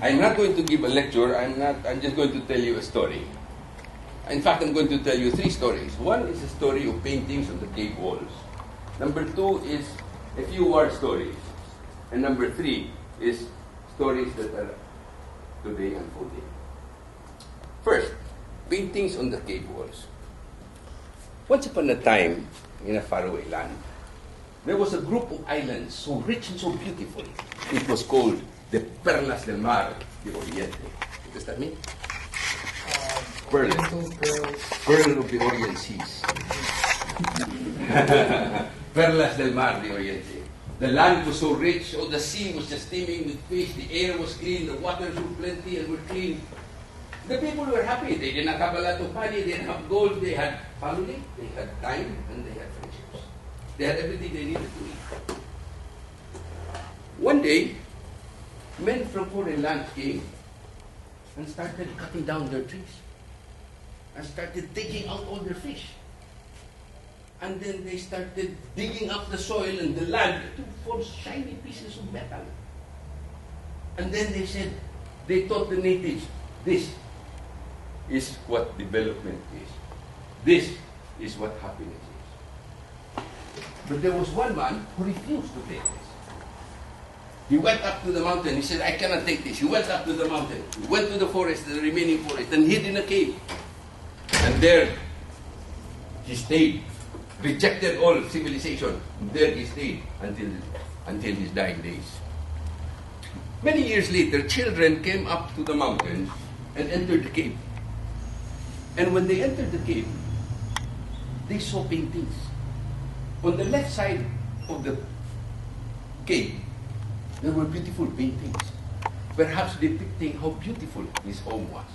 I'm not going to give a lecture. I'm just going to tell you a story. In fact, I'm going to tell you 3 stories. One is a story of paintings on the cave walls. Number 2 is a few war stories. And number 3 is stories that are today unfolding. First, paintings on the cave walls. Once upon a time, in a faraway land, there was a group of islands so rich and so beautiful. It was called the Perlas del Mar de Oriente. What does that mean? Pearl. Pearl of the Orient Seas. Perlas del Mar de Oriente. The land was so rich, oh, the sea was just steaming with fish, the air was clean, the waters were plenty and were clean. The people were happy. They did not have a lot of money, they didn't have gold, they had family, they had time, and they had friendships. They had everything they needed to eat. One day, men from foreign lands came and started cutting down their trees and started taking out all their fish. And then they started digging up the soil and the land to form shiny pieces of metal. And then they said, they taught the natives, this is what development is. This is what happiness is. But there was one man who refused to take this. He went up to the mountain. He said, I cannot take this. He went up to the mountain. He went to the forest, the remaining forest, and hid in a cave. And there he stayed. Rejected all civilization. There he stayed until his dying days. Many years later, children came up to the mountain and entered the cave. And when they entered the cave, they saw paintings. On the left side of the cave, there were beautiful paintings, perhaps depicting how beautiful his home was.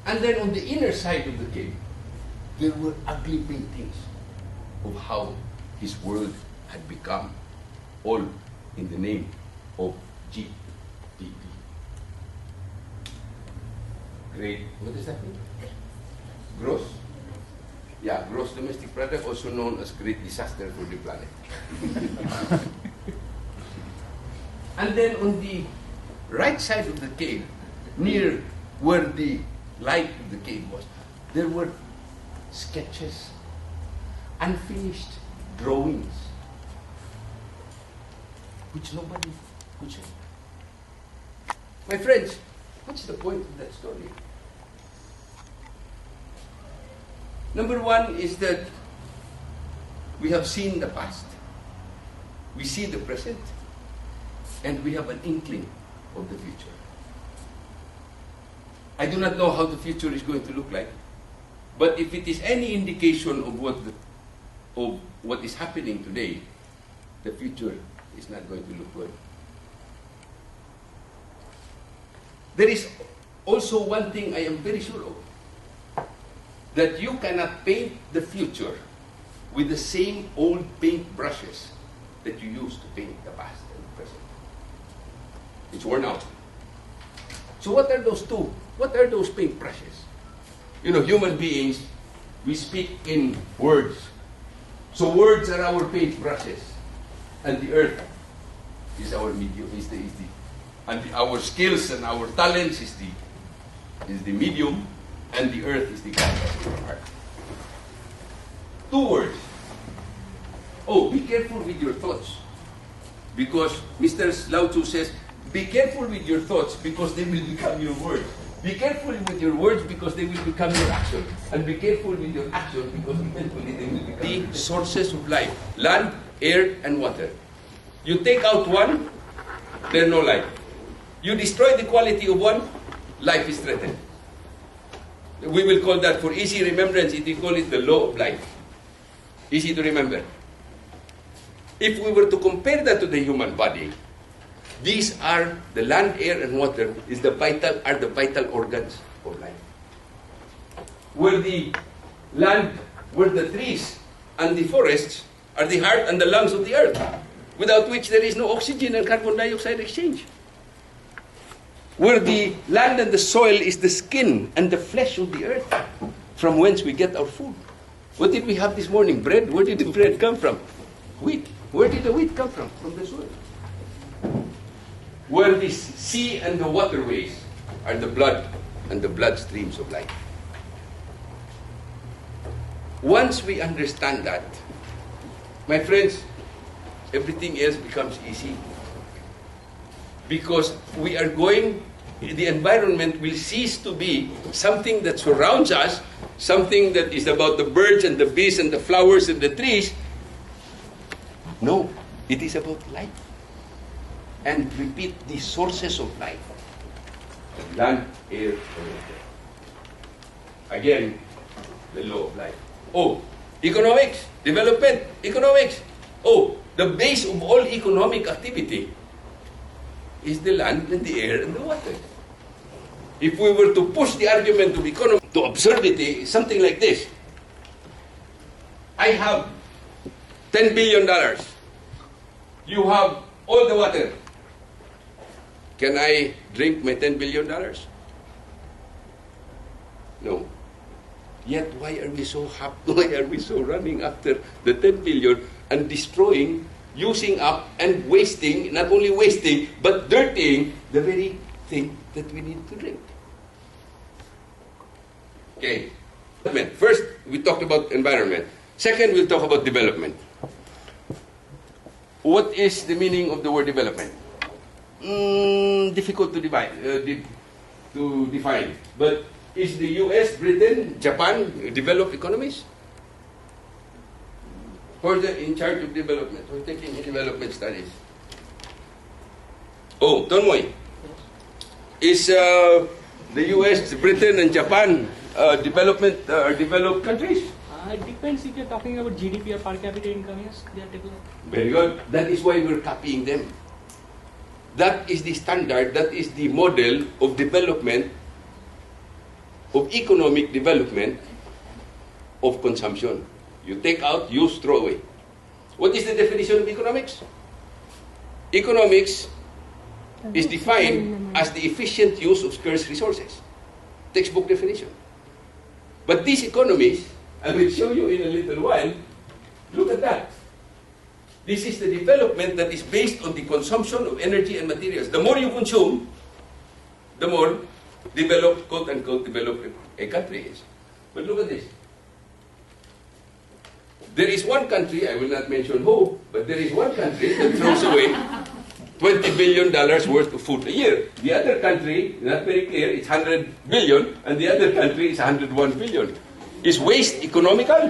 And then on the inner side of the cave, there were ugly paintings of how his world had become, all in the name of GDP. Great, what does that mean? Gross? Yeah, gross domestic product, also known as great disaster for the planet. And then on the right side of the cave, near where the light of the cave was, there were sketches, unfinished drawings, which nobody could say. My friends, what's the point of that story? Number 1 is that we have seen the past, we see the present, and we have an inkling of the future. I do not know how the future is going to look like, but if it is any indication of what is happening today, the future is not going to look good. There is also one thing I am very sure of, that you cannot paint the future with the same old paint brushes that you used to paint the past and the present. It's worn out. So what are those two? What are those paint brushes? You know, human beings, we speak in words. So words are our paint brushes. And the earth is our medium, and our skills and our talents is the medium, and the earth is the canvas of our heart. 2 words. Oh, be careful with your thoughts. Because Mr. Lao Tzu says, be careful with your thoughts because they will become your words. Be careful with your words because they will become your action. And be careful with your action because eventually they will become the sources of life. Land, air, and water. You take out one, there's no life. You destroy the quality of one, life is threatened. We will call that, for easy remembrance, we call it the law of life. Easy to remember. If we were to compare that to the human body, these are the land, air, and water are the vital organs of life. Where the land, where the trees and the forests are the heart and the lungs of the earth, without which there is no oxygen and carbon dioxide exchange. Where the land and the soil is the skin and the flesh of the earth, from whence we get our food. What did we have this morning? Bread? Where did the bread come from? Wheat. Where did the wheat come from? From the soil. where the sea and the waterways are the blood and the bloodstreams of life. Once we understand that, my friends, everything else becomes easy. Because we are going, the environment will cease to be something that surrounds us, something that is about the birds and the bees and the flowers and the trees. No, it is about life. And repeat the sources of life. Land, air, and water. Again, the law of life. Oh, economics, development, economics. Oh, the base of all economic activity is the land and the air and the water. If we were to push the argument of economy to absurdity, something like this. I have $10 billion. You have all the water. Can I drink my $10 billion? No. Yet why are we so happy? Why are we so running after the 10 billion and destroying, using up and wasting, not only wasting, but dirtying the very thing that we need to drink? Okay. First, we talked about environment. Second, we'll talk about development. What is the meaning of the word development? Difficult to define. But is the US, Britain, Japan developed economies? Who's in charge of development? Who's taking development studies? Oh, Tonmoy. Is the US, Britain, and Japan developed countries? It depends if you're talking about GDP or per capita income. Yes, they are developed. Very good. That is why we're copying them. That is the standard, that is the model of development, of economic development, of consumption. You take out, use, throw away. What is the definition of economics? Economics is defined as the efficient use of scarce resources. Textbook definition. But these economies, I will show you in a little while, look at that. This is the development that is based on the consumption of energy and materials. The more you consume, the more developed, quote-unquote, developed a country is. But look at this. There is one country, I will not mention who, but there is one country that throws away $20 billion worth of food a year. The other country, not very clear, it's 100 billion, and the other country is 101 billion. Is waste economical?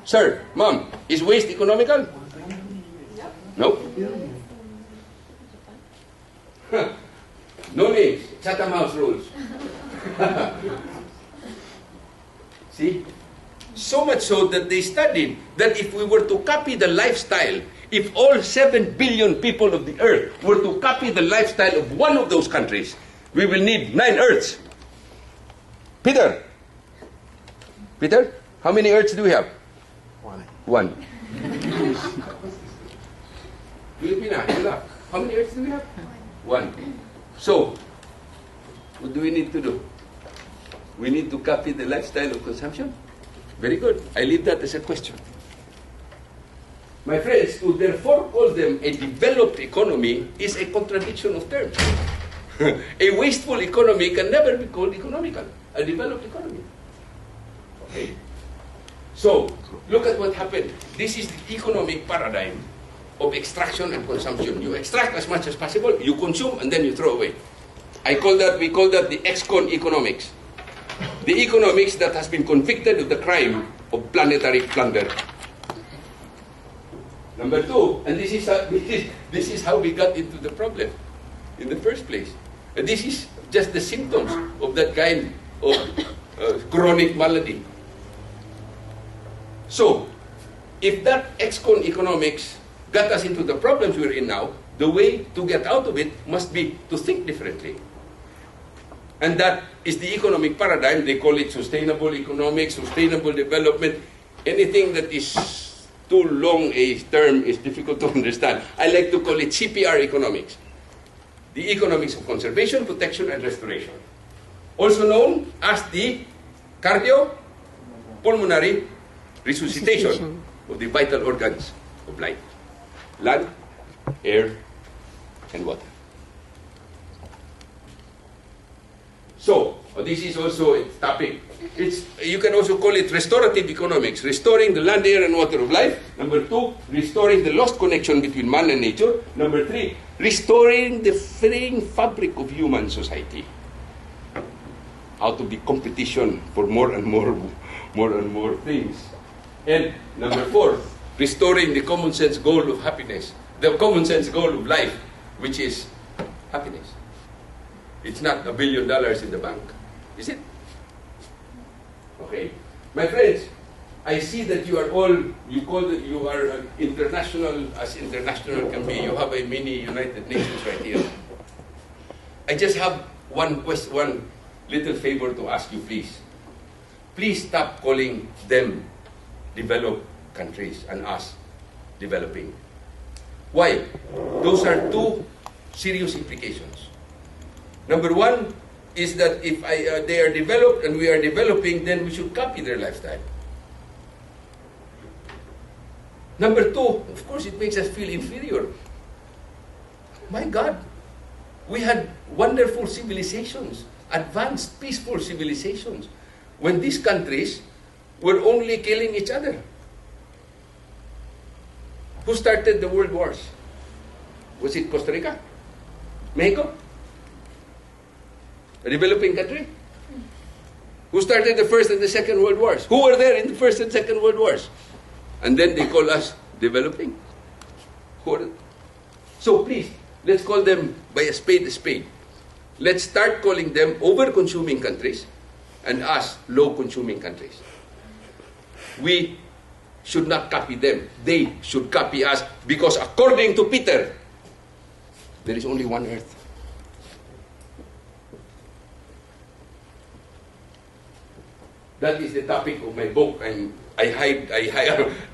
Sir, ma'am, is waste economical? No? No names. Chatham House rules. See? So much so that they studied that if we were to copy the lifestyle, if all 7 billion people of the earth were to copy the lifestyle of one of those countries, we will need 9 earths. Peter, how many earths do we have? One. Filipina, wala. How many earths do we have? One. So, what do we need to do? We need to copy the lifestyle of consumption? Very good. I leave that as a question. My friends, to therefore call them a developed economy is a contradiction of terms. A wasteful economy can never be called economical, a developed economy. Okay? So, look at what happened. This is the economic paradigm of extraction and consumption. You extract as much as possible, you consume, and then you throw away. We call that the ex-con economics. The economics that has been convicted of the crime of planetary plunder. Number 2, and this is how we got into the problem in the first place. And this is just the symptoms of that kind of chronic malady. So, if that ex-con economics got us into the problems we're in now, the way to get out of it must be to think differently. And that is the economic paradigm. They call it sustainable economics, sustainable development. Anything that is too long a term is difficult to understand. I like to call it CPR economics. The economics of conservation, protection, and restoration. Also known as the cardiopulmonary resuscitation of the vital organs of life. Land, air, and water. So, this is also a topic. You can also call it restorative economics, restoring the land, air, and water of life. Number 2, restoring the lost connection between man and nature. Number 3, restoring the fraying fabric of human society out of the competition for more and more things. And number 4, restoring the common sense goal of happiness, the common sense goal of life, which is happiness. It's not $1 billion in the bank, is it? Okay, my friends, I see that you are all, you are international as international can be. You have a mini United Nations right here. I just have one little favor to ask you, please. Please stop calling them developed countries and us developing. Why? Those are two serious implications. Number 1 is that if they are developed and we are developing, then we should copy their lifestyle. Number 2, of course, it makes us feel inferior. My God, we had wonderful civilizations, advanced, peaceful civilizations, when these countries were only killing each other. Who started the world wars? Was it Costa Rica? Mexico? A developing country? Who started the First and the Second World Wars? Who were there in the First and Second World Wars? And then they call us developing? So please, let's call them by a spade a spade. Let's start calling them over-consuming countries and us low-consuming countries. We should not copy them. They should copy us, because according to Peter, there is only one earth. That is the topic of my book. I hide.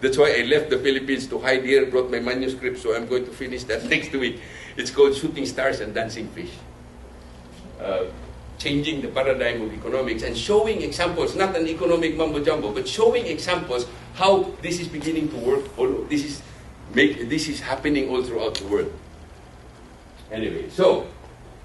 That's why I left the Philippines to hide here, brought my manuscript, so I'm going to finish that next week. It's called Shooting Stars and Dancing Fish. Changing the paradigm of economics and showing examples, not an economic mumbo-jumbo, but showing examples how this is beginning to work. This is happening all throughout the world. Anyway, so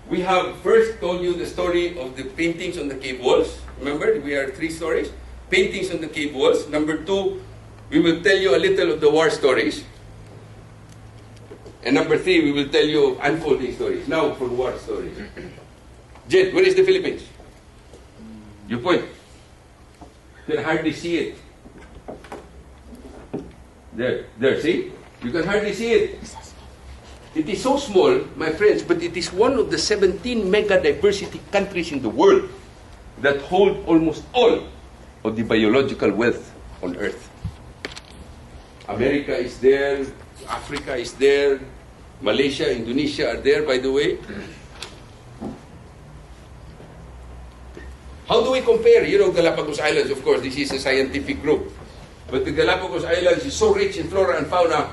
we have first told you the story of the paintings on the cave walls. Remember, we are 3 stories. Paintings on the cave walls. Number 2, we will tell you a little of the war stories. And number 3, we will tell you unfolding stories. Now for war stories. Jet, where is the Philippines? You point. You can hardly see it. There, see? You can hardly see it. It is so small, my friends, but it is one of the 17 mega diversity countries in the world that hold almost all of the biological wealth on Earth. America is there, Africa is there, Malaysia, Indonesia are there, by the way. How do we compare? You know, Galapagos Islands, of course, this is a scientific group. But the Galapagos Islands is so rich in flora and fauna.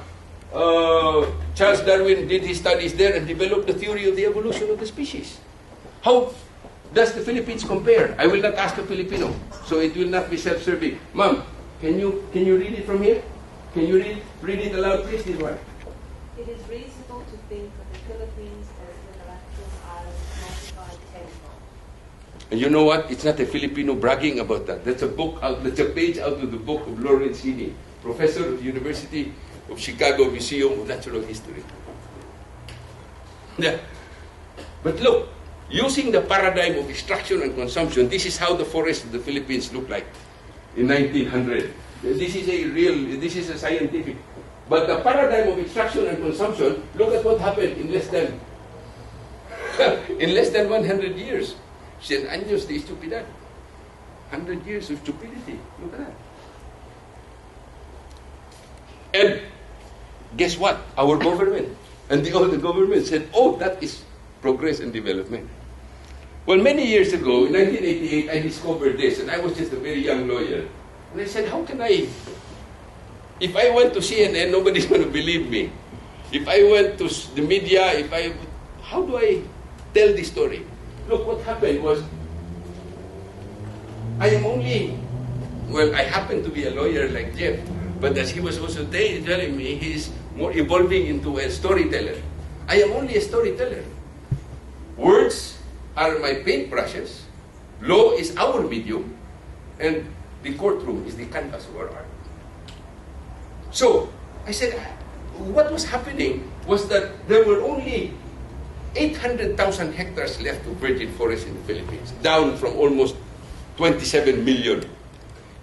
Charles Darwin did his studies there and developed the theory of the evolution of the species. How does the Philippines compare? I will not ask a Filipino, so it will not be self-serving. Ma'am, can you read it from here? Can you read it aloud, please? This one. It is reasonable to think of the Philippines as the Galapagos Islands multiplied tenfold. And you know what? It's not a Filipino bragging about that. That's a book out. That's a page out of the book of Lawrence Heaney, professor of the University of Chicago Museum of Natural History. Yeah. But look, using the paradigm of extraction and consumption, this is how the forests of the Philippines look like in 1900. This is a scientific. But the paradigm of extraction and consumption, look at what happened in less than 100 years. 100 años de estupidez. 100 years of stupidity. Look at that. And guess what? Our government and the other government said, oh, that is progress and development. Well, many years ago, in 1988, I discovered this, and I was just a very young lawyer. And I said, how can I... If I went to CNN, nobody's going to believe me. If I went to the media, how do I tell this story? Look, what happened was, I happen to be a lawyer like Jeff, but as he was also telling me, he's more evolving into a storyteller. I am only a storyteller. Words are my paintbrushes, law is our medium, and the courtroom is the canvas of our art. So, I said, what was happening was that there were only 800,000 hectares left of virgin forest in the Philippines, down from almost 27 million.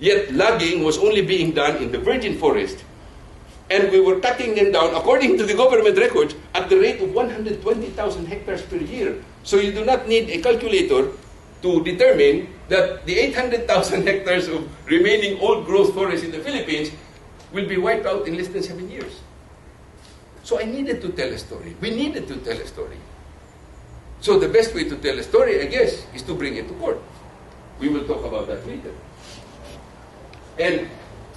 Yet logging was only being done in the virgin forest, and we were cutting them down, according to the government records, at the rate of 120,000 hectares per year. So you do not need a calculator to determine that the 800,000 hectares of remaining old growth forest in the Philippines will be wiped out in less than 7 years. So I needed to tell a story. We needed to tell a story. So the best way to tell a story, I guess, is to bring it to court. We will talk about that later. And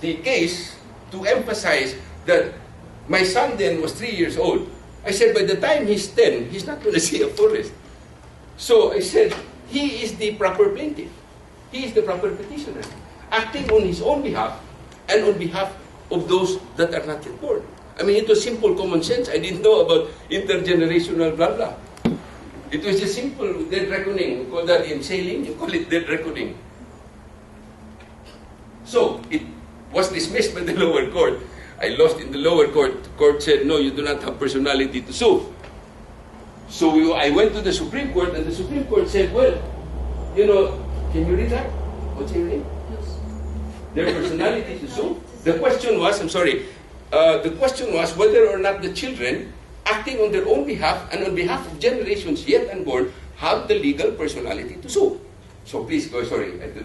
the case, to emphasize that my son then was 3 years old, I said by the time he's 10, he's not going to see a forest. So I said, he is the proper plaintiff. He is the proper petitioner, acting on his own behalf and on behalf of those that are not yet born. I mean, it was simple common sense. I didn't know about intergenerational blah blah. It was just simple dead reckoning. We call that in sailing, you call it dead reckoning. So, it was dismissed by the lower court. I lost in the lower court. The court said, no, you do not have personality to sue. So I went to the Supreme Court, and the Supreme Court said, well, you know, can you read that? What's your name? Their personality to sue? The question was, I'm sorry, the question was whether or not the children, acting on their own behalf and on behalf of generations yet unborn, have the legal personality to sue. So please go, sorry. The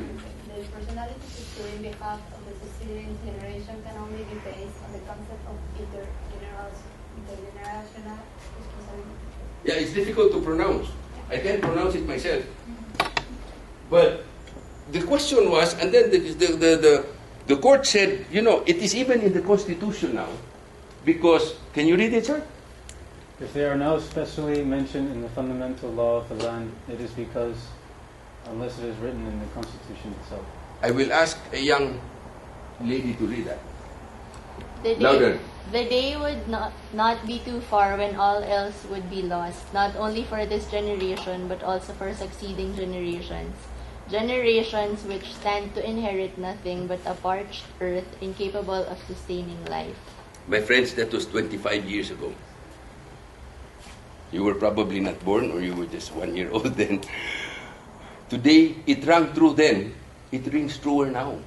personality to sue in behalf of the succeeding generation can only be based on the concept of intergenerational responsibility. Yeah, it's difficult to pronounce. I can't pronounce it myself. But the question was, and then the court said, you know, it is even in the Constitution now, because, can you read it, sir? If they are now specially mentioned in the fundamental law of the land, it is because, unless it is written in the Constitution itself. I will ask a young lady to read that. Louder. The day would not be too far when all else would be lost, not only for this generation, but also for succeeding generations. Generations which stand to inherit nothing but a parched earth incapable of sustaining life. My friends, that was 25 years ago. You were probably not born, or you were just 1 year old then. Today, it rang true then, it rings truer now.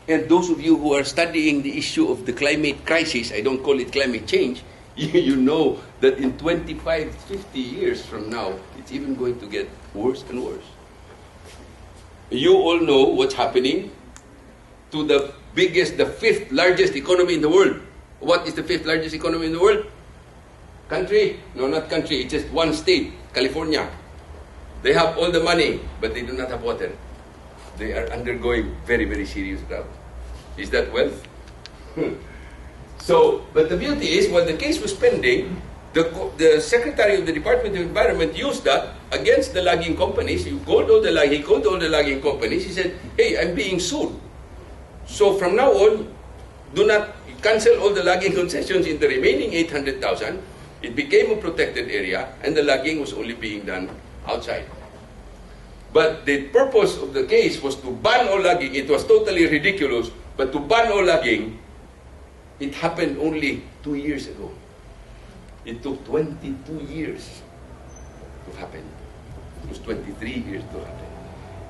And those of you who are studying the issue of the climate crisis, I don't call it climate change, you know that in 25, 50 years from now, it's even going to get worse and worse. You all know what's happening to the biggest, the fifth largest economy in the world. What is the fifth largest economy in the world? Country? No, not country. It's just one state, California. They have all the money, but they do not have water. They are undergoing very, very serious drought. Is that wealth? So, but the beauty is, while the case was pending, the Secretary of the Department of Environment used that against the logging companies. He called all the logging companies. He said, hey, I'm being sued. So from now on, do not cancel all the logging concessions in the remaining 800,000. It became a protected area, and the logging was only being done outside. But the purpose of the case was to ban all logging. It was totally ridiculous, but to ban all logging, it happened only 2 years ago. It took 22 years to happen. It was 23 years to happen.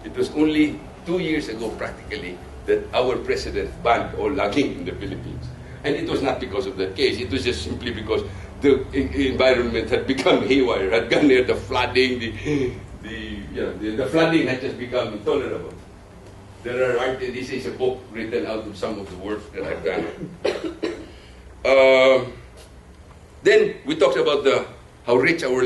It was only 2 years ago, practically, that our president banned all logging in the Philippines. And it was not because of that case. It was just simply because the environment had become haywire, had gone there, the flooding, the flooding had just become intolerable. This is a book written out of some of the work that I've done. Then we talked about how rich our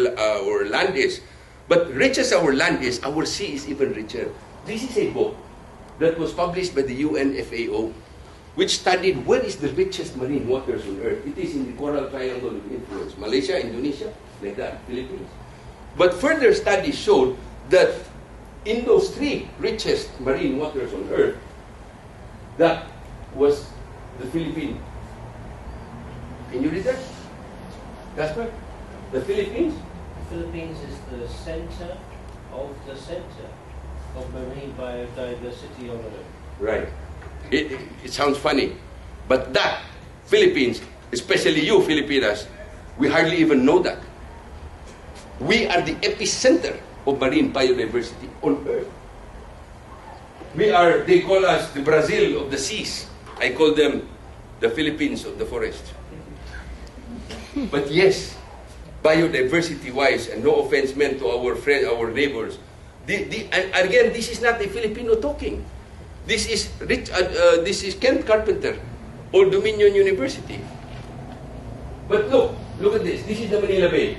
land is. But rich as our land is, our sea is even richer. This is a book that was published by the UNFAO, which studied where is the richest marine waters on earth. It is in the Coral Triangle of Influence. Malaysia, Indonesia, like that, Philippines. But further studies showed that in those three richest marine waters on earth, that was the Philippines. Can you read that? Jasper? The Philippines? The Philippines is the center of marine biodiversity on Earth. Right. It sounds funny, but that, Philippines, especially you Filipinas, we hardly even know that. We are the epicenter of marine biodiversity on Earth. They call us the Brazil of the seas. I call them the Philippines of the forest. But yes, biodiversity-wise, and no offense meant to our friends, our neighbors, and again, this is not a Filipino talking. This is Kent Carpenter, Old Dominion University. But look at this. This is the Manila Bay.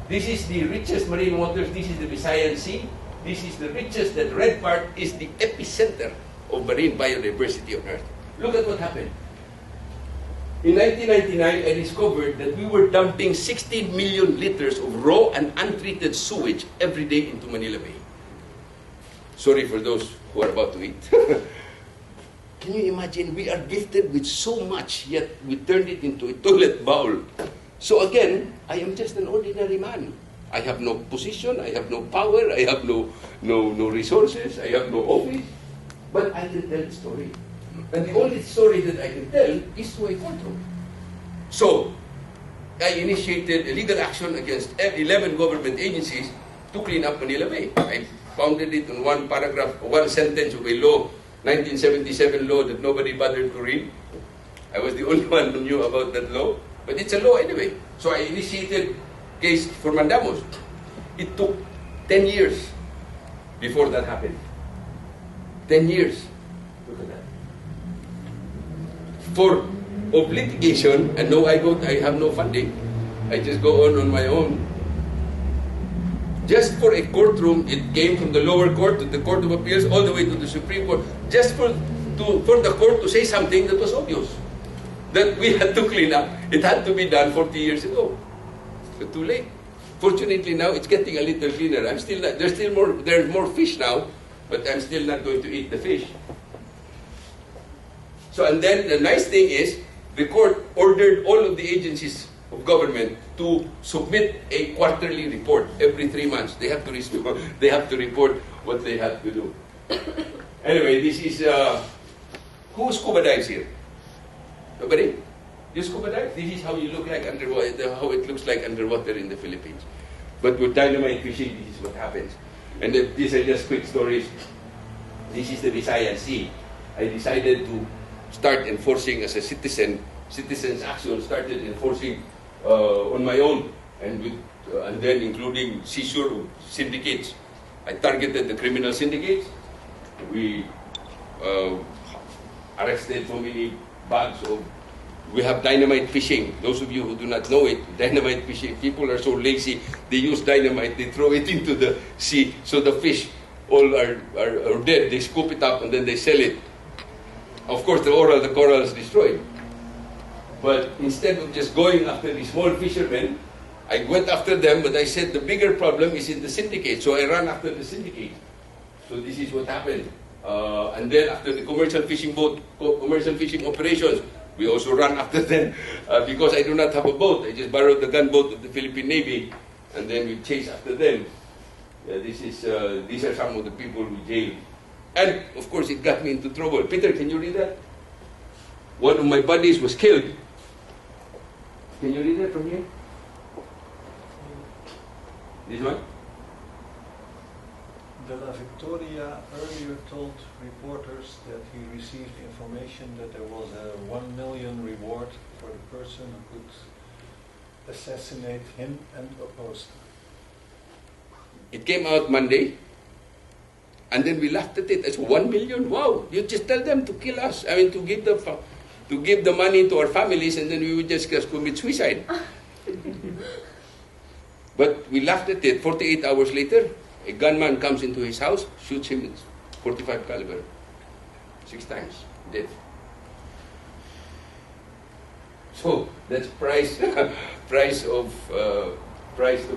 This is the richest marine waters. This is the Visayan Sea. This is the richest. That red part is the epicenter of marine biodiversity on Earth. Look at what happened. In 1999, I discovered that we were dumping 16 million liters of raw and untreated sewage every day into Manila Bay. Sorry for those who are about to eat. Can you imagine? We are gifted with so much, yet we turned it into a toilet bowl. So again, I am just an ordinary man. I have no position, I have no power, I have no resources, I have no office. But I can tell the story. And the only story that I can tell is through a courtroom. So, I initiated a legal action against 11 government agencies to clean up Manila Bay. I founded it on one paragraph, one sentence of a law, 1977 law that nobody bothered to read. I was the only one who knew about that law. But it's a law anyway. So I initiated case for Mandamos. It took 10 years before that happened. 10 years. Look at that. Of litigation, and no, I have no funding. I just go on my own. Just for a courtroom, it came from the lower court to the Court of Appeals, all the way to the Supreme Court, just for the court to say something that was obvious, that we had to clean up. It had to be done 40 years ago. But too late. Fortunately now, it's getting a little cleaner. There's more fish now, but I'm still not going to eat the fish. So, and then the nice thing is, the court ordered all of the agencies of government to submit a quarterly report every 3 months. They have to report what they have to do. Anyway, this is, who scuba dives here? Nobody? You scuba dive? This is how you look like underwater, how it looks like underwater in the Philippines. But with dynamite fishing, this is what happens. And these are just quick stories. This is the Visayan Sea. I decided to start enforcing as a citizens action, started enforcing on my own, and then including seizure of syndicates. I targeted the criminal syndicates. We arrested so many bags of. We have dynamite fishing. Those of you who do not know it, dynamite fishing. People are so lazy. They use dynamite. They throw it into the sea, so the fish all are dead. They scoop it up and then they sell it. Of course, the coral is destroyed. But instead of just going after the small fishermen, I went after them, but I said the bigger problem is in the syndicate. So I ran after the syndicate. So this is what happened. And then after the commercial fishing operations, we also ran after them because I do not have a boat. I just borrowed the gunboat of the Philippine Navy, and then we chased after them. These are some of the people we jailed. And, of course, it got me into trouble. Peter, can you read that? One of my buddies was killed. Can you read that from here? This one? De La Victoria earlier told reporters that he received information that there was a 1 million reward for the person who could assassinate him and Oposa. It came out Monday. And then we laughed at it. I said, 1 million? Wow! You just tell them to kill us. I mean, to give the money to our families, and then we would just commit suicide. But we laughed at it. 48 hours later, a gunman comes into his house, shoots him with 45 caliber, 6 times, dead. So that's price to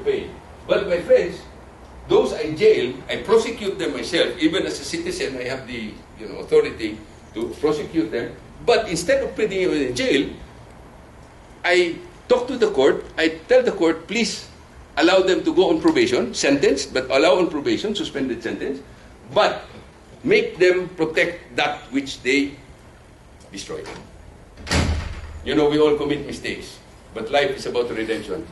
pay. But my friends, those I jail, I prosecute them myself. Even as a citizen, I have the authority to prosecute them. But instead of putting them in jail, I talk to the court. I tell the court, please allow them to go on probation, sentenced, but allow on probation, suspended sentence, but make them protect that which they destroyed. You know, we all commit mistakes, but life is about redemption.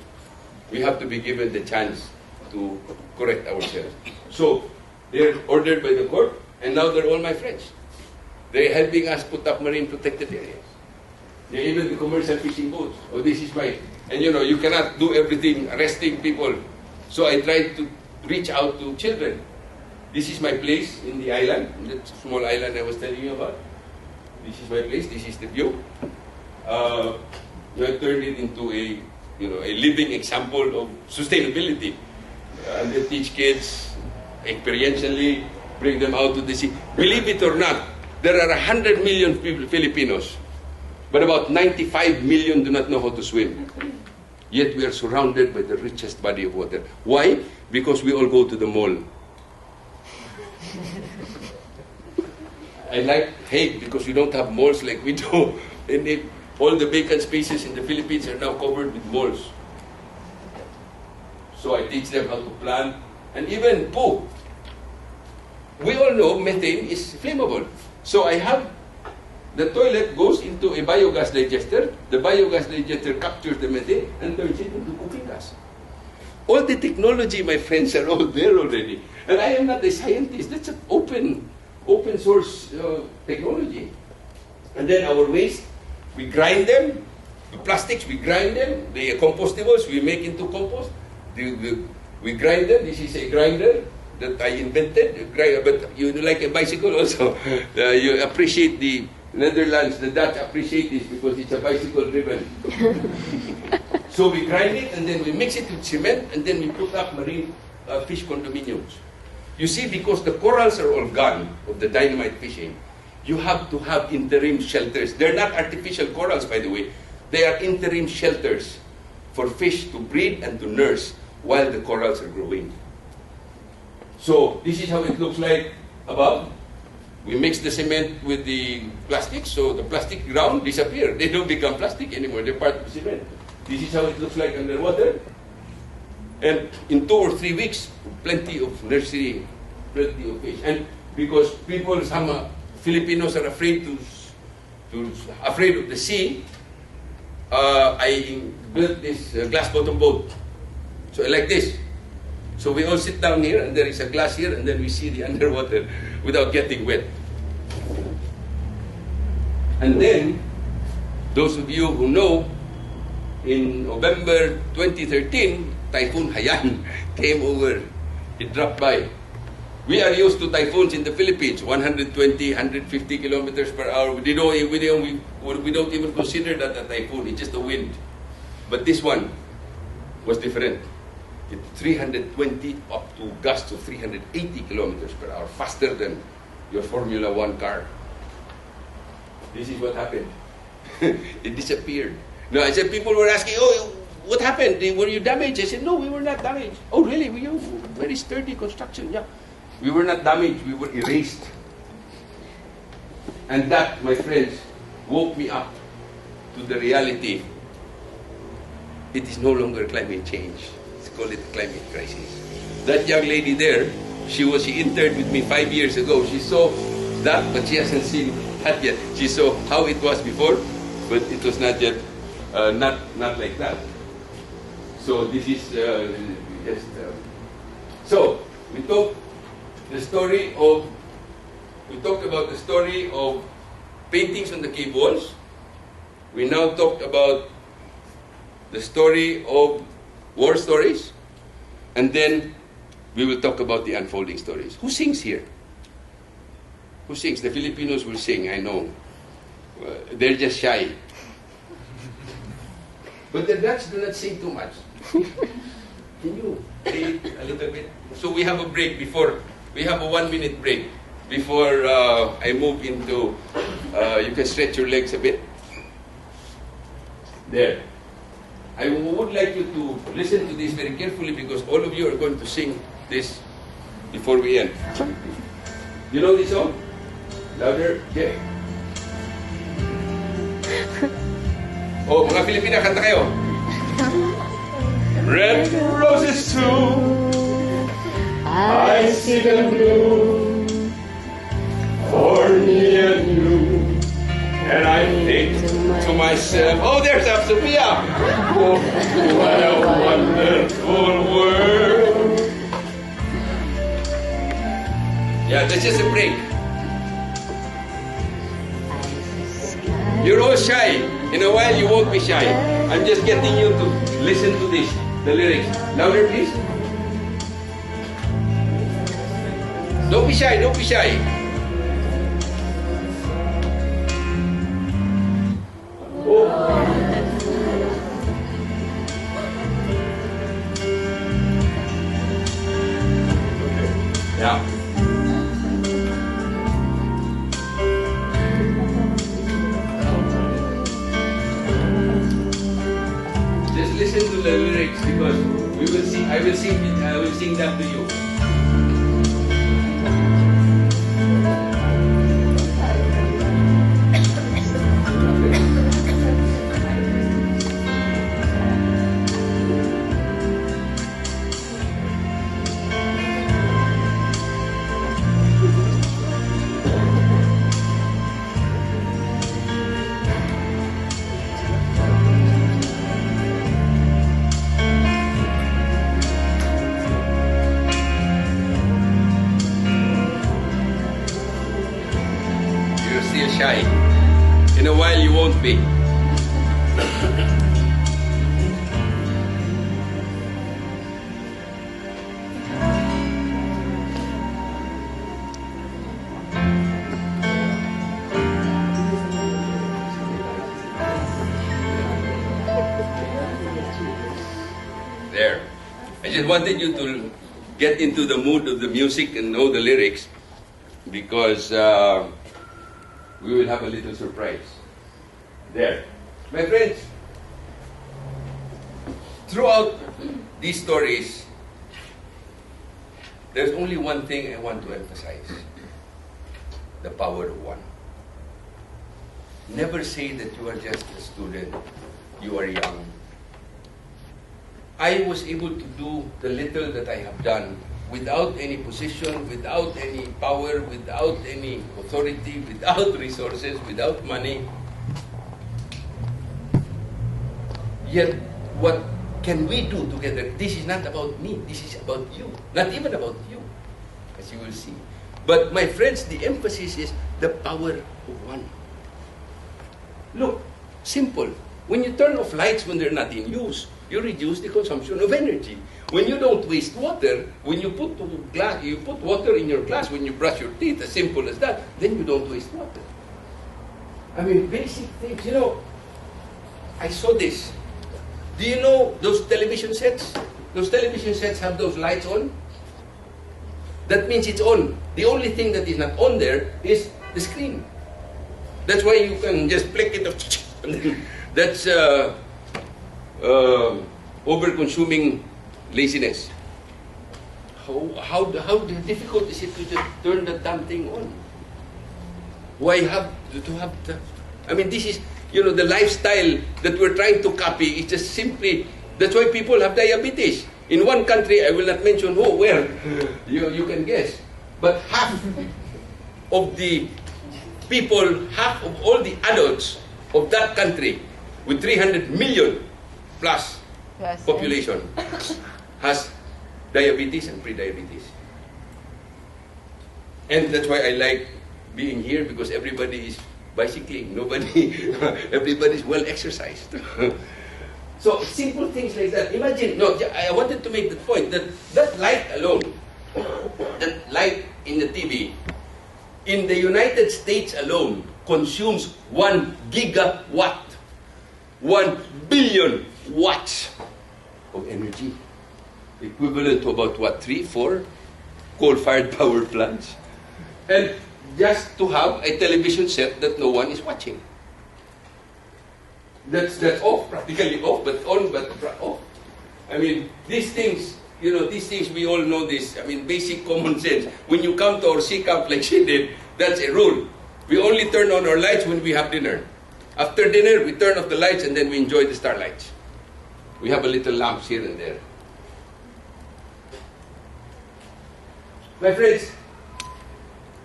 We have to be given the chance to correct ourselves. So, they're ordered by the court, and now they're all my friends. They're helping us put up marine protected areas. They're even the commercial fishing boats. Oh, this is my... And you know, you cannot do everything, arresting people. So I tried to reach out to children. This is my place in the island, in that small island I was telling you about. This is my place, this is the view. You have turned it into a living example of sustainability. And they teach kids experientially, bring them out to the sea. Believe it or not, there are 100 million Filipinos, but about 95 million do not know how to swim. Yet we are surrounded by the richest body of water. Why? Because we all go to the mall. I like Hague because we don't have malls like we do. And all the vacant spaces in the Philippines are now covered with malls. So I teach them how to plant. And even poo. We all know methane is flammable. So I have the toilet goes into a biogas digester. The biogas digester captures the methane and turns it into cooking gas. All the technology, my friends, are all there already. And I am not a scientist. That's an open source technology. And then our waste, we grind them. The plastics, we grind them. The compostables, we make into compost. We grind them. This is a grinder that I invented. But you like a bicycle also. You appreciate the Netherlands, the Dutch appreciate this because it's a bicycle driven. So we grind it and then we mix it with cement and then we put up marine fish condominiums. You see, because the corals are all gone of the dynamite fishing, you have to have interim shelters. They're not artificial corals, by the way. They are interim shelters for fish to breed and to nurse while the corals are growing. So this is how it looks like above. We mix the cement with the plastic, so the plastic ground disappear. They don't become plastic anymore. They're part of the cement. This is how it looks like underwater. And in 2 or 3 weeks, plenty of nursery, plenty of fish. And because people, some Filipinos are afraid afraid of the sea, I built this glass bottom boat. So like this. So we all sit down here, and there is a glass here, and then we see the underwater without getting wet. And then, those of you who know, in November 2013, Typhoon Haiyan came over. It dropped by. We are used to typhoons in the Philippines, 120, 150 kilometers per hour. We don't even consider that a typhoon. It's just a wind. But this one was different. It 320 up to gusts of 380 kilometers per hour, faster than your Formula 1 car. This is what happened. It disappeared. No, I said, people were asking, oh, what happened? Were you damaged? I said, no, we were not damaged. Oh, really? We have very sturdy construction. Yeah. We were not damaged. We were erased. And that, my friends, woke me up to the reality. It is no longer climate change. Let's call it climate crisis. That young lady there, she interned with me 5 years ago. She saw that, but she hasn't seen that yet. She saw how it was before, but it was not yet, not like that. So this is just. So we talked about the story of paintings on the cave walls. We now talked about the story of war stories, and then we will talk about the unfolding stories. Who sings here? Who sings? The Filipinos will sing, I know. They're just shy. But the Dutch do not sing too much. Can you play a little bit? So we have a break before, we have a 1 minute break before I move into, you can stretch your legs a bit. There. I would like you to listen to this very carefully because all of you are going to sing this before we end. You know this song? Louder, yeah. Oh, mga Pilipina, kanta kayo. Red roses too, I see them bloom for me and you. And I think to myself, oh, there's Sophia. Oh, what a wonderful world. Yeah, that's just a break. You're all shy. In a while, you won't be shy. I'm just getting you to listen to this, the lyrics. Louder, please. Don't be shy, don't be shy. Yeah. Just listen to the lyrics because we will sing. I will sing that to you. Shy. In a while you won't be. There. I just wanted you to get into the mood of the music and know the lyrics because we will have a little surprise. There. My friends, throughout these stories, there's only one thing I want to emphasize. The power of one. Never say that you are just a student, you are young. I was able to do the little that I have done without any position, without any power, without any authority, without resources, without money. Yet, what can we do together? This is not about me, this is about you. Not even about you, as you will see. But my friends, the emphasis is the power of one. Look, simple. When you turn off lights when they're not in use, you reduce the consumption of energy. When you don't waste water, when you put water in your glass when you brush your teeth, as simple as that, then you don't waste water. I mean, basic things. You know, I saw this. Do you know those television sets? Those television sets have those lights on. That means it's on. The only thing that is not on there is the screen. That's why you can just flick it off. That's over-consuming laziness. How difficult is it to just turn the damn thing on? Why have to have the... I mean, this is, you know, the lifestyle that we're trying to copy. It's just simply... That's why people have diabetes. In one country, I will not mention where, you can guess. But half of the people, half of all the adults of that country, with 300 million plus population, has diabetes and pre-diabetes. And that's why I like being here, because everybody is bicycling. Everybody's well exercised. So simple things like that. Imagine, I wanted to make the point that light alone, that light in the TV, in the United States alone, consumes 1 gigawatt, 1 billion watts of energy. Equivalent to about, 3, 4 coal-fired power plants. And just to have a television set that no one is watching. That's off, practically off, but on, but off. I mean, these things, we all know this. I mean, basic common sense. When you come to our sea camp like she did, that's a rule. We only turn on our lights when we have dinner. After dinner, we turn off the lights and then we enjoy the starlights. We have a little lamps here and there. My friends,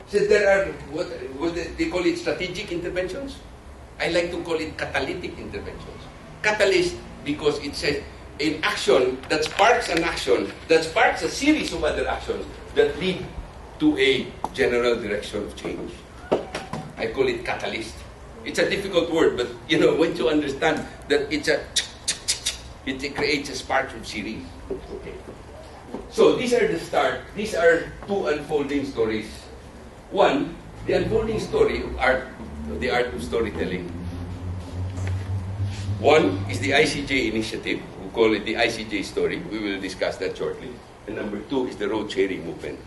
since there are what they call it strategic interventions, I like to call it catalytic interventions. Catalyst because it says an action that sparks an action, that sparks a series of other actions that lead to a general direction of change. I call it catalyst. It's a difficult word, but once you understand that it creates a spark of series. Okay. So these are the start. These are two unfolding stories. One, the unfolding story of art, the art of storytelling. One is the ICJ initiative. We call it the ICJ story. We will discuss that shortly. And number two is the road sharing movement.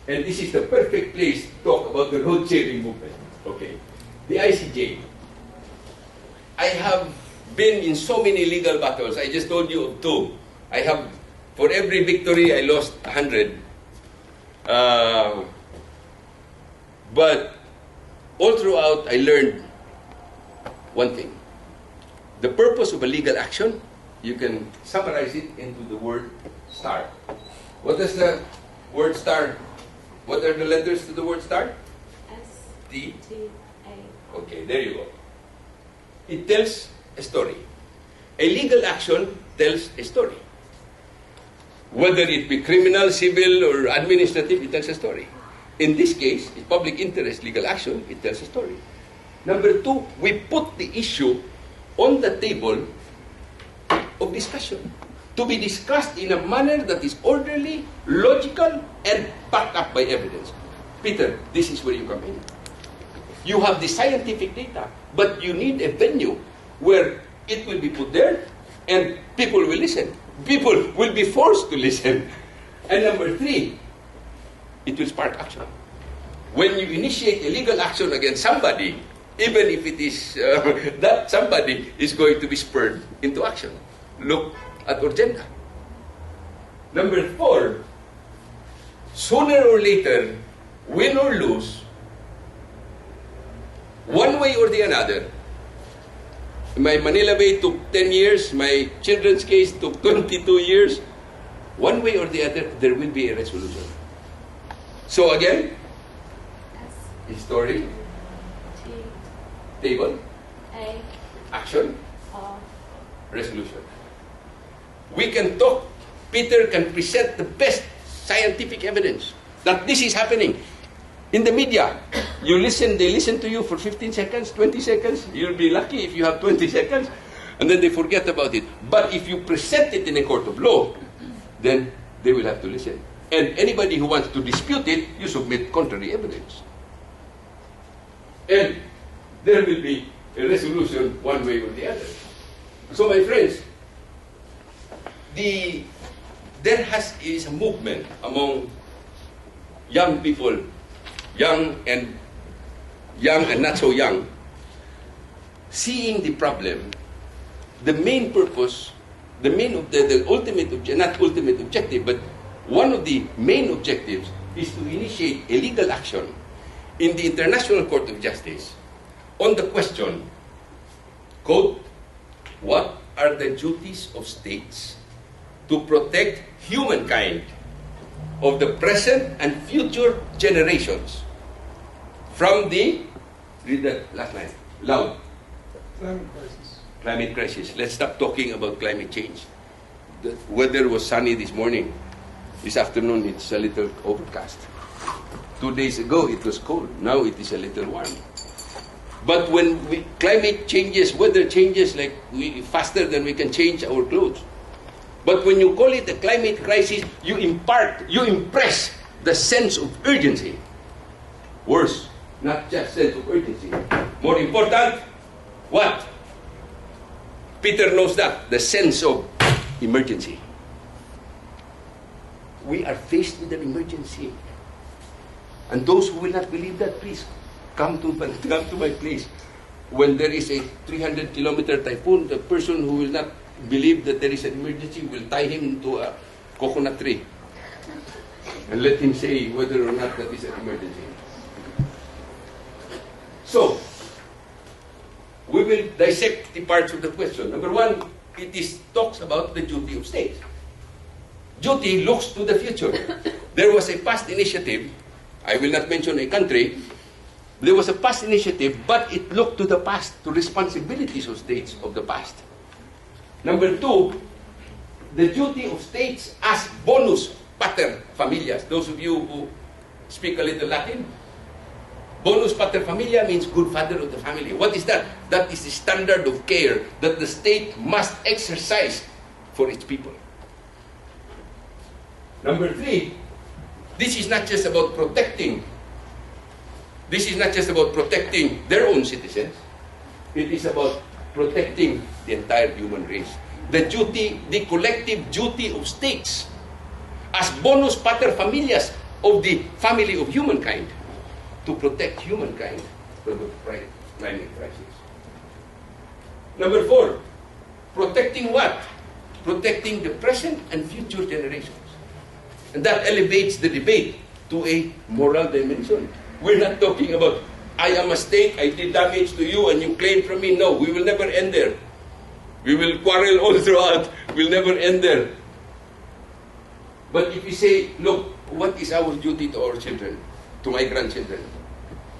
And this is the perfect place to talk about the road sharing movement. Okay. The ICJ. I have been in so many legal battles. I just told you of two. I have, for every victory, I lost 100. But all throughout, I learned one thing. The purpose of a legal action, you can summarize it into the word STAR. What does the word STAR, what are the letters to the word STAR? S T. T A. Okay, there you go. It tells a story. A legal action tells a story. Whether it be criminal, civil, or administrative, it tells a story. In this case, it's public interest legal action, it tells a story. Number two, we put the issue on the table of discussion to be discussed in a manner that is orderly, logical, and backed up by evidence. Peter, this is where you come in. You have the scientific data, but you need a venue where it will be put there and people will listen. People will be forced to listen. And number three, it will spark action. When you initiate a legal action against somebody, even if it is that somebody is going to be spurred into action. Look at Urgenda. Number four, sooner or later, win or lose, one way or the other. My Manila Bay took 10 years, my children's case took 22 years. One way or the other, there will be a resolution. So again, story, T table, A. action, R. resolution. We can talk, Peter can present the best scientific evidence that this is happening. In the media, they listen to you for 15 seconds, 20 seconds. You'll be lucky if you have 20 seconds, and then they forget about it. But if you present it in a court of law, then they will have to listen. And anybody who wants to dispute it, you submit contrary evidence. And there will be a resolution one way or the other. So my friends, there is a movement among young people, young and not so young, seeing the problem, the main purpose, the ultimate objective, not ultimate objective, but one of the main objectives is to initiate a legal action in the International Court of Justice on the question, quote, what are the duties of states to protect humankind of the present and future generations from the, read that last line, loud. Climate crisis. Let's stop talking about climate change. The weather was sunny this morning. This afternoon it's a little overcast. 2 days ago it was cold. Now it is a little warm. But when climate changes, weather changes faster than we can change our clothes. But when you call it a climate crisis, you impress the sense of urgency. Worse, not just sense of urgency. More important, what? Peter knows that, the sense of emergency. We are faced with an emergency. And those who will not believe that, please, come to my place. When there is a 300-kilometer typhoon, the person who will not believe that there is an emergency will tie him to a coconut tree and let him say whether or not that is an emergency. So, we will dissect the parts of the question. Number one, it is talks about the duty of states. Duty looks to the future. There was a past initiative, I will not mention a country, there was a past initiative, but it looked to the past, to responsibilities of states of the past. Number two, the duty of states as bonus pater familias. Those of you who speak a little Latin, bonus pater familia means good father of the family. What is that? That is the standard of care that the state must exercise for its people. Number three, this is not just about protecting. This is not just about protecting their own citizens. It is about protecting the entire human race. The duty, the collective duty of states as bonus pater familias of the family of humankind to protect humankind from the climate crisis. Number four, protecting what? Protecting the present and future generations. And that elevates the debate to a moral dimension. We're not talking about, I am a state, I did damage to you and you claim from me. No, we will never end there. We will quarrel all throughout. We'll never end there. But if you say, look, what is our duty to our children, to my grandchildren?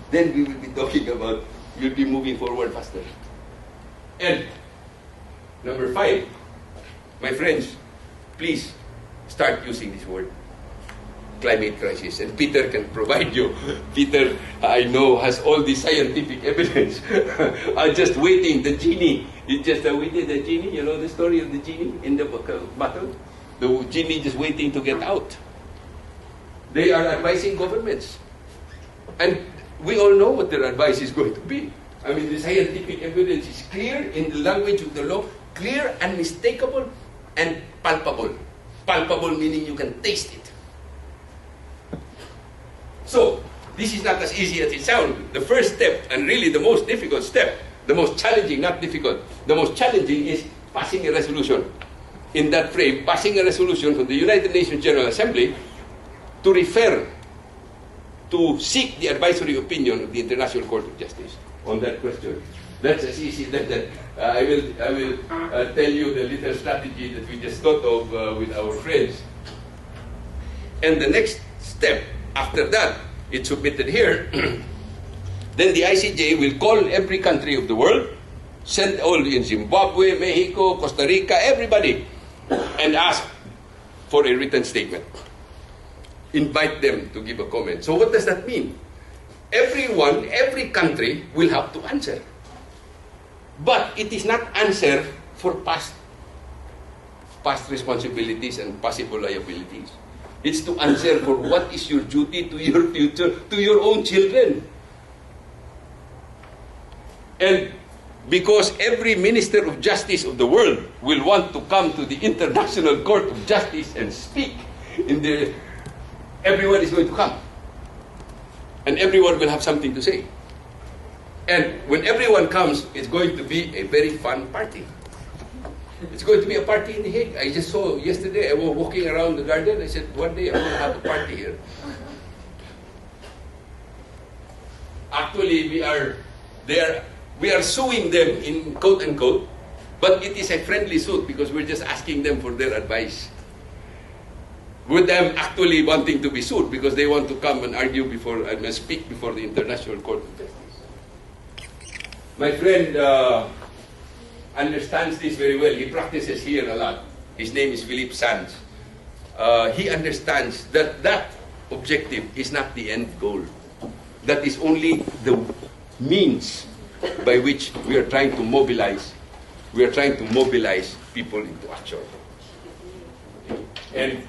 Then we will be talking about, we'll be moving forward faster. And number five, my friends, please start using this word, climate crisis. And Peter can provide you. Peter, I know, has all the scientific evidence. I'm just waiting. The genie, you just waited the genie. You know the story of the genie in the bottle? The genie just waiting to get out. They are advising governments. And we all know what their advice is going to be. I mean, the scientific evidence is clear in the language of the law, clear, unmistakable, and palpable. Palpable meaning you can taste it. So, this is not as easy as it sounds. The first step, and really the most difficult step, the most challenging, not difficult, the most challenging is passing a resolution. In that frame, passing a resolution from the United Nations General Assembly to refer, to seek the advisory opinion of the International Court of Justice on that question. That's as easy that I will tell you the little strategy that we just thought of with our friends. And the next step, after that, it's submitted here, then the ICJ will call every country of the world, send all in Zimbabwe, Mexico, Costa Rica, everybody, and ask for a written statement. Invite them to give a comment. So what does that mean? Everyone, every country will have to answer. But it is not answer for past responsibilities and possible liabilities. It's to answer for what is your duty to your future, to your own children. And because every minister of justice of the world will want to come to the International Court of Justice and speak, everyone is going to come. And everyone will have something to say. And when everyone comes, it's going to be a very fun party. It's going to be a party in The Hague. I just saw yesterday, I was walking around the garden, I said, one day I'm going to have a party here. Actually, we are suing them in quote unquote, but it is a friendly suit because we're just asking them for their advice. With them actually wanting to be sued because they want to come and argue before and speak before the International Court of Justice. My friend understands this very well. He practices here a lot. His name is Philippe Sands. He understands that that objective is not the end goal. That is only the means by which we are trying to mobilize. We are trying to mobilize people into action. And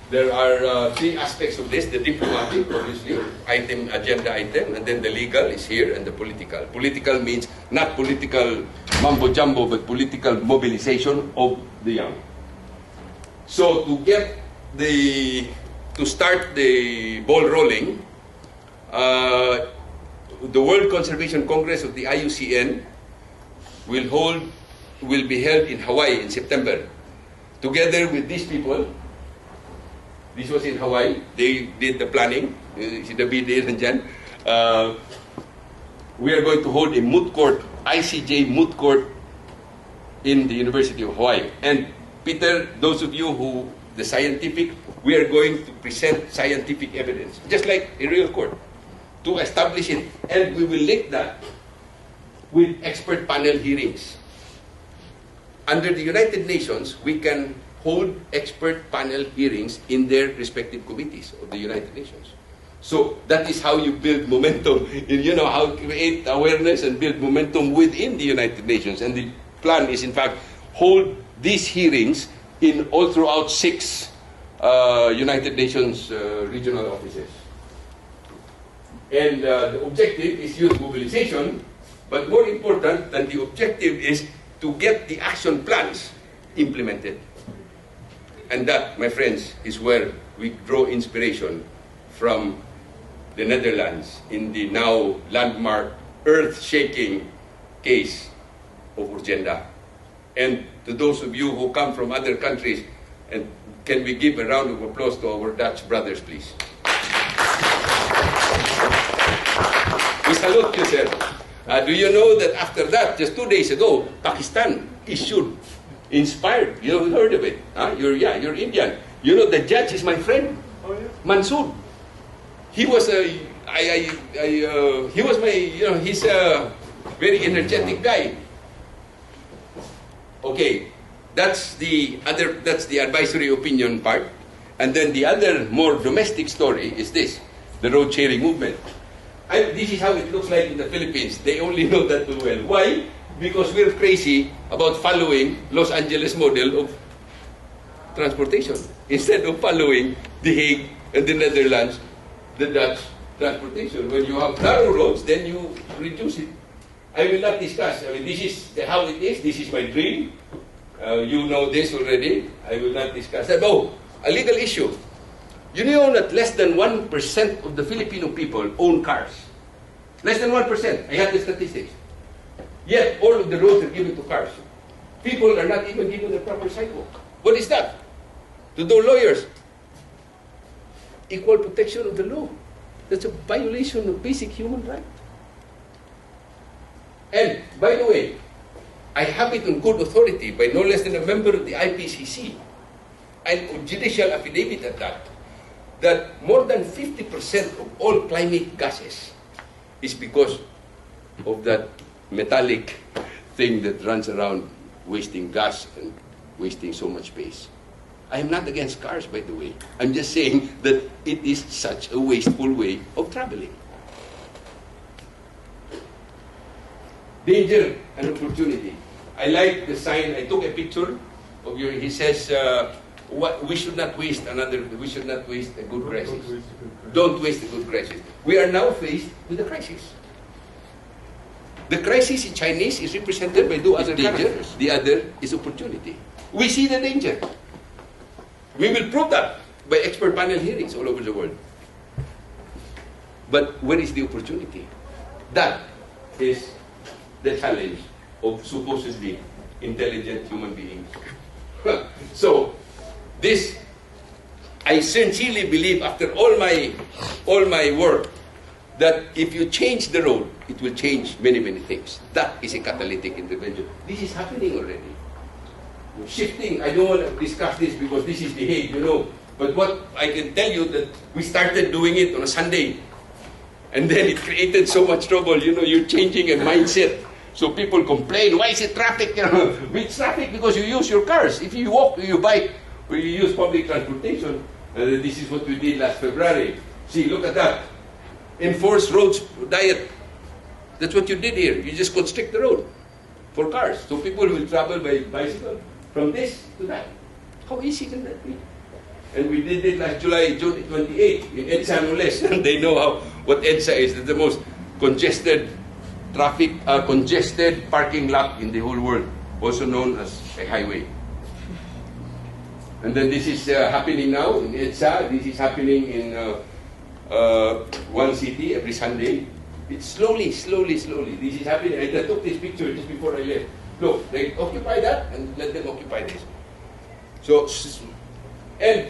there are three aspects of this: the diplomatic, obviously, agenda item, and then the legal is here, and the political. Political means not political mumbo jumbo, but political mobilization of the young. So to start the ball rolling, the World Conservation Congress of the IUCN will be held in Hawaii in September, together with these people. This was in Hawaii. They did the planning. Si David and Jan. We are going to hold a moot court, ICJ moot court in the University of Hawaii. And Peter, those of you who, the scientific, we are going to present scientific evidence, just like a real court, to establish it. And we will link that with expert panel hearings. Under the United Nations, we can hold expert panel hearings in their respective committees of the United Nations. So that is how you build momentum, you know, how to create awareness and build momentum within the United Nations. And the plan is, in fact, hold these hearings in all throughout 6 United Nations regional offices. And the objective is youth mobilization, but more important than the objective is to get the action plans implemented. And that, my friends, is where we draw inspiration from the Netherlands in the now landmark, earth-shaking case of Urgenda. And to those of you who come from other countries, and can we give a round of applause to our Dutch brothers, please? We salute you, sir. Do you know that after that, just 2 days ago, Pakistan issued, inspired, you know, heard of it? Huh? You're Indian. You know, the judge is my friend, Mansoor. He was he was my, you know, he's a very energetic guy. Okay, that's the advisory opinion part. And then the other more domestic story is this, the road sharing movement. This is how it looks like in the Philippines. They only know that too well. Why? Because we're crazy about following Los Angeles model of transportation. Instead of following the Hague and the Netherlands, the Dutch transportation. When you have narrow roads, then you reduce it. I will not discuss. I mean, this is how it is. This is my dream. You know this already. I will not discuss that. Oh, a legal issue. You know that less than 1% of the Filipino people own cars. Less than 1%. I have the statistics. Yet, all of the roads are given to cars. People are not even given the proper sidewalk. What is that? To the lawyers, equal protection of the law. That's a violation of basic human right. And, by the way, I have it on good authority by no less than a member of the IPCC, and judicial affidavit at that more than 50% of all climate gases is because of that metallic thing that runs around wasting gas and wasting so much space. I am not against cars, by the way. I'm just saying that it is such a wasteful way of traveling. Danger and opportunity. I like the sign. I took a picture of your. He says, we should not waste a good crisis. Don't waste a good crisis. We are now faced with a crisis. The crisis in Chinese is represented by two other characters. The other is opportunity. We see the danger. We will prove that by expert panel hearings all over the world. But where is the opportunity? That is the challenge of supposedly intelligent human beings. So, this, I sincerely believe, after all my work, that if you change the road, it will change many, many things. That is a catalytic intervention. This is happening already. Shifting, I don't want to discuss this because this is the Hague, you know. But what I can tell you that we started doing it on a Sunday. And then it created so much trouble, you know, you're changing a mindset. So people complain, why is it traffic? You know, it's traffic because you use your cars. If you walk or you bike or you use public transportation, this is what we did last February. See, look at that. Enforced roads diet. That's what you did here. You just constrict the road for cars. So people will travel by bicycle from this to that. How easy can that be? And we did it last June 28 in EDSA no less. And they know what EDSA is. It's the most congested congested parking lot in the whole world, also known as a highway. And then this is happening now in EDSA. This is happening in one city every Sunday. It's slowly. This is happening. I took this picture just before I left. Look, they occupy that and let them occupy this. So, and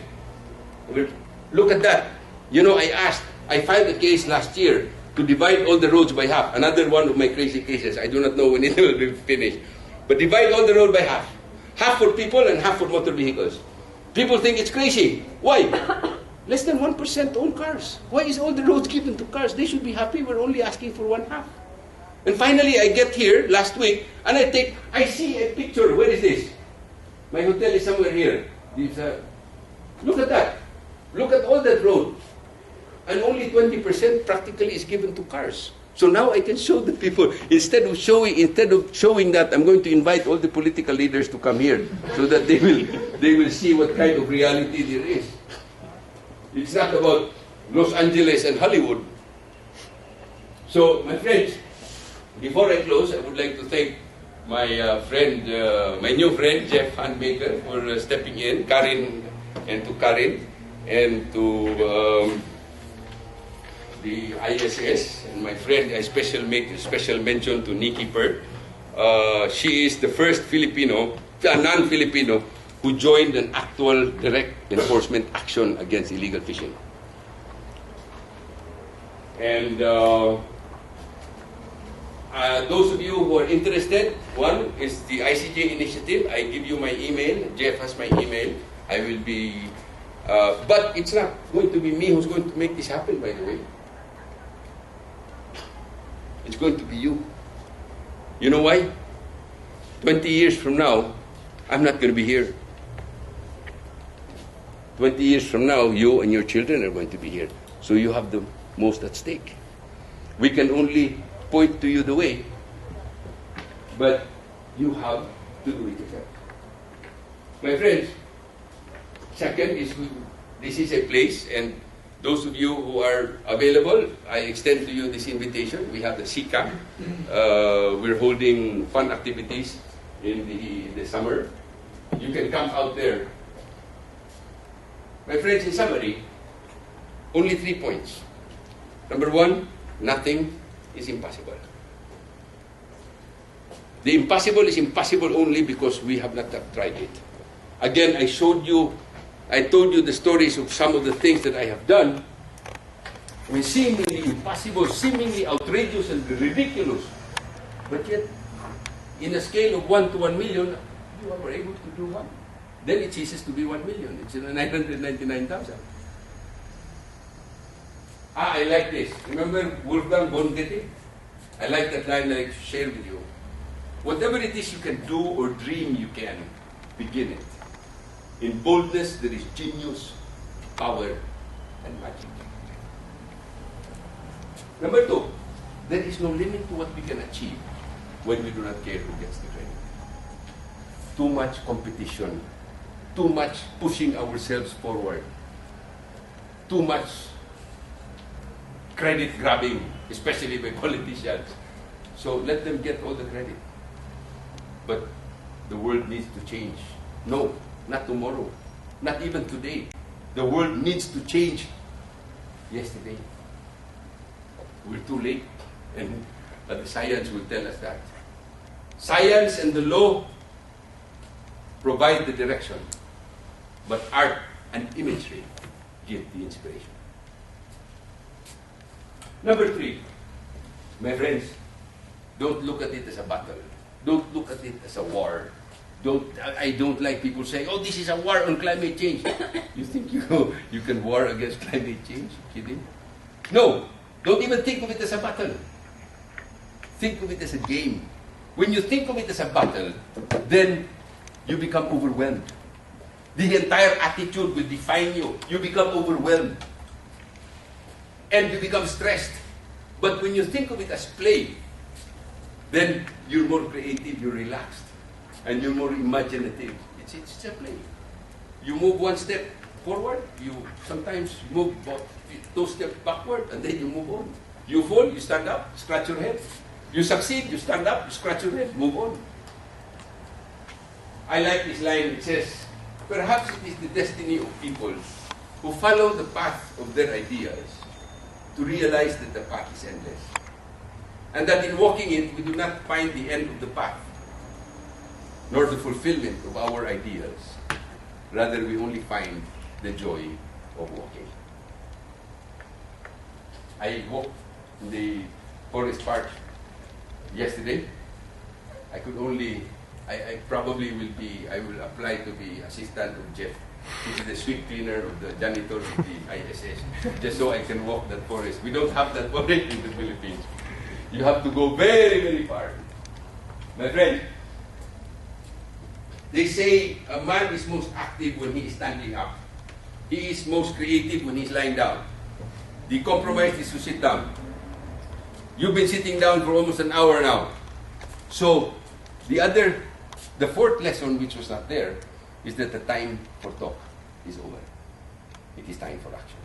look at that. You know, I filed a case last year to divide all the roads by half. Another one of my crazy cases. I do not know when it will be finished. But divide all the road by half. Half for people and half for motor vehicles. People think it's crazy. Why? Less than 1% own cars. Why is all the roads given to cars? They should be happy. We're only asking for one half. And finally, I get here last week, and I see a picture. Where is this? My hotel is somewhere here. Look at that. Look at all that road. And only 20% practically is given to cars. So now I can show the people, instead of showing that, I'm going to invite all the political leaders to come here so that they will see what kind of reality there is. It's not about Los Angeles and Hollywood. So, my friends, before I close, I would like to thank my my new friend, Jeff Handmaker, for stepping in, Karin, and to the ISS, and my friend, I special mention to Nikki Perk. She is the first non-Filipino, who joined an actual direct enforcement action against illegal fishing. And those of you who are interested, one is the ICJ initiative. I give you my email. Jeff has my email. I will be, but it's not going to be me who's going to make this happen, by the way. It's going to be you. You know why? 20 years from now, I'm not going to be here. 20 years from now, you and your children are going to be here. So you have the most at stake. We can only point to you the way, but you have to do it yourself. My friends, second is, this is a place, and those of you who are available, I extend to you this invitation. We have the SICA. We're holding fun activities in the summer. You can come out there. My friends, in summary, only 3 points. Number one, nothing is impossible. The impossible is impossible only because we have not tried it. Again, I told you the stories of some of the things that I have done. I mean, seemingly impossible, seemingly outrageous and ridiculous. But yet, in a scale of 1 to 1 million, you are able to do one. Then it ceases to be 1 million. It's 999,000. I like this. Remember Wolfgang von Goethe? I like that line I share with you. Whatever it is you can do or dream you can, begin it. In boldness there is genius, power, and magic. Number two, there is no limit to what we can achieve when we do not care who gets the credit. Too much competition, too much pushing ourselves forward, too much credit grabbing, especially by politicians. So let them get all the credit. But the world needs to change. No, not tomorrow, not even today. The world needs to change yesterday. We're too late, and the science will tell us that. Science and the law provide the direction, but art and imagery give the inspiration. Number three, my friends, don't look at it as a battle. Don't look at it as a war. I don't like people saying, oh, this is a war on climate change. You think you can war against climate change? Kidding? No, don't even think of it as a battle. Think of it as a game. When you think of it as a battle, then you become overwhelmed. The entire attitude will define you. You become overwhelmed. And you become stressed. But when you think of it as play, then you're more creative, you're relaxed, and you're more imaginative. It's a play. You move one step forward, you sometimes move 2 steps backward, and then you move on. You fall, you stand up, scratch your head. You succeed, you stand up, you scratch your head, move on. I like this line, it says, perhaps it is the destiny of people who follow the path of their ideas to realize that the path is endless. And that in walking it, we do not find the end of the path, nor the fulfillment of our ideals. Rather, we only find the joy of walking. I walked in the forest park yesterday. I I probably will be, I will apply to be assistant of Jeff, which is the sweep cleaner of the janitor of the ISS, just so I can walk that forest. We don't have that forest in the Philippines. You have to go very, very far. My friend, they say a man is most active when he is standing up. He is most creative when he's lying down. The compromise is to sit down. You've been sitting down for almost an hour now. So, the fourth lesson, which was not there, is that the time for talk is over. It is time for action.